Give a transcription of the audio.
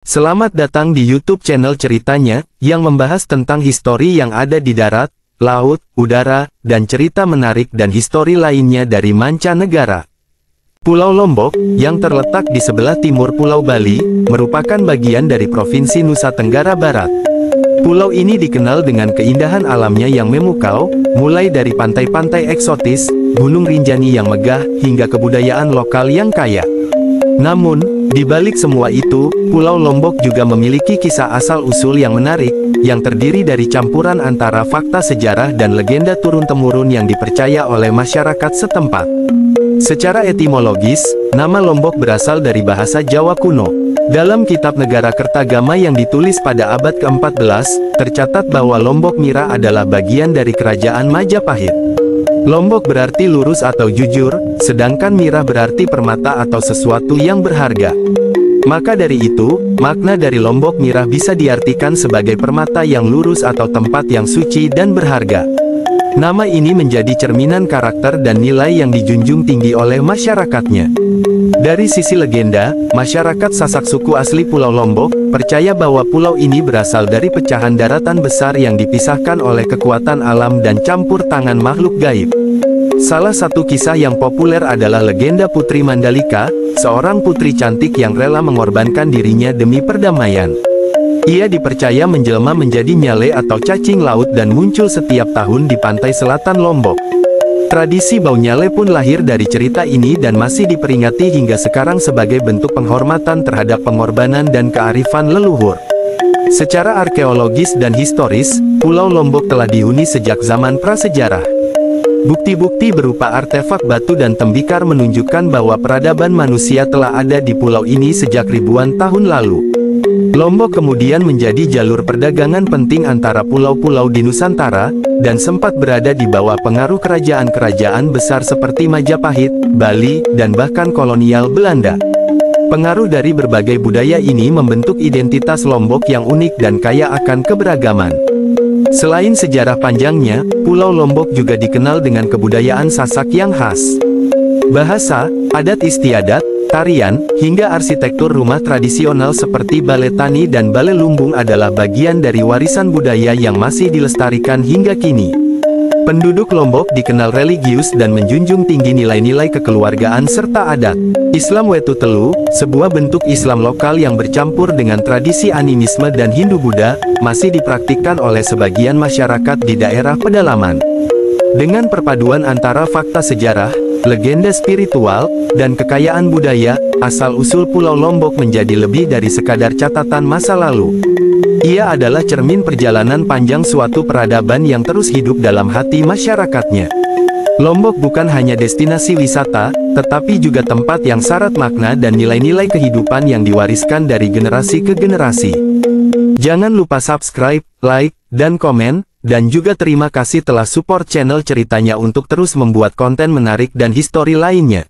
Selamat datang di YouTube channel Ceritanya, yang membahas tentang histori yang ada di darat, laut, udara, dan cerita menarik dan histori lainnya dari mancanegara. Pulau Lombok, yang terletak di sebelah timur Pulau Bali, merupakan bagian dari Provinsi Nusa Tenggara Barat. Pulau ini dikenal dengan keindahan alamnya yang memukau, mulai dari pantai-pantai eksotis, gunung rinjani yang megah, hingga kebudayaan lokal yang kaya. Namun, di balik semua itu, Pulau Lombok juga memiliki kisah asal-usul yang menarik, yang terdiri dari campuran antara fakta sejarah dan legenda turun-temurun yang dipercaya oleh masyarakat setempat. Secara etimologis, nama Lombok berasal dari bahasa Jawa kuno. Dalam kitab Negara Kertagama yang ditulis pada abad ke-14, tercatat bahwa Lombok Mira adalah bagian dari kerajaan Majapahit. Lombok berarti lurus atau jujur, sedangkan Mira berarti permata atau sesuatu yang berharga. Maka dari itu, makna dari Lombok Mira bisa diartikan sebagai permata yang lurus atau tempat yang suci dan berharga. Nama ini menjadi cerminan karakter dan nilai yang dijunjung tinggi oleh masyarakatnya. Dari sisi legenda, masyarakat Sasak suku asli Pulau Lombok percaya bahwa pulau ini berasal dari pecahan daratan besar yang dipisahkan oleh kekuatan alam dan campur tangan makhluk gaib. Salah satu kisah yang populer adalah legenda Putri Mandalika, seorang putri cantik yang rela mengorbankan dirinya demi perdamaian. Ia dipercaya menjelma menjadi nyale atau cacing laut dan muncul setiap tahun di pantai selatan Lombok. Tradisi bau nyale pun lahir dari cerita ini dan masih diperingati hingga sekarang sebagai bentuk penghormatan terhadap pengorbanan dan kearifan leluhur. Secara arkeologis dan historis, Pulau Lombok telah dihuni sejak zaman prasejarah. Bukti-bukti berupa artefak batu dan tembikar menunjukkan bahwa peradaban manusia telah ada di pulau ini sejak ribuan tahun lalu. Lombok kemudian menjadi jalur perdagangan penting antara pulau-pulau di Nusantara, dan sempat berada di bawah pengaruh kerajaan-kerajaan besar seperti Majapahit, Bali, dan bahkan kolonial Belanda. Pengaruh dari berbagai budaya ini membentuk identitas Lombok yang unik dan kaya akan keberagaman. Selain sejarah panjangnya, Pulau Lombok juga dikenal dengan kebudayaan Sasak yang khas. Bahasa, adat istiadat, tarian, hingga arsitektur rumah tradisional seperti Balai Tani dan Balai Lumbung adalah bagian dari warisan budaya yang masih dilestarikan hingga kini. Penduduk Lombok dikenal religius dan menjunjung tinggi nilai-nilai kekeluargaan serta adat. Islam Wetu Telu, sebuah bentuk Islam lokal yang bercampur dengan tradisi animisme dan Hindu-Buddha, masih dipraktikkan oleh sebagian masyarakat di daerah pedalaman. Dengan perpaduan antara fakta sejarah, legenda spiritual, dan kekayaan budaya, asal-usul Pulau Lombok menjadi lebih dari sekadar catatan masa lalu. Ia adalah cermin perjalanan panjang suatu peradaban yang terus hidup dalam hati masyarakatnya. Lombok bukan hanya destinasi wisata, tetapi juga tempat yang syarat makna dan nilai-nilai kehidupan yang diwariskan dari generasi ke generasi. Jangan lupa subscribe, like, dan komen. Dan juga terima kasih telah support channel Ceritanya untuk terus membuat konten menarik dan histori lainnya.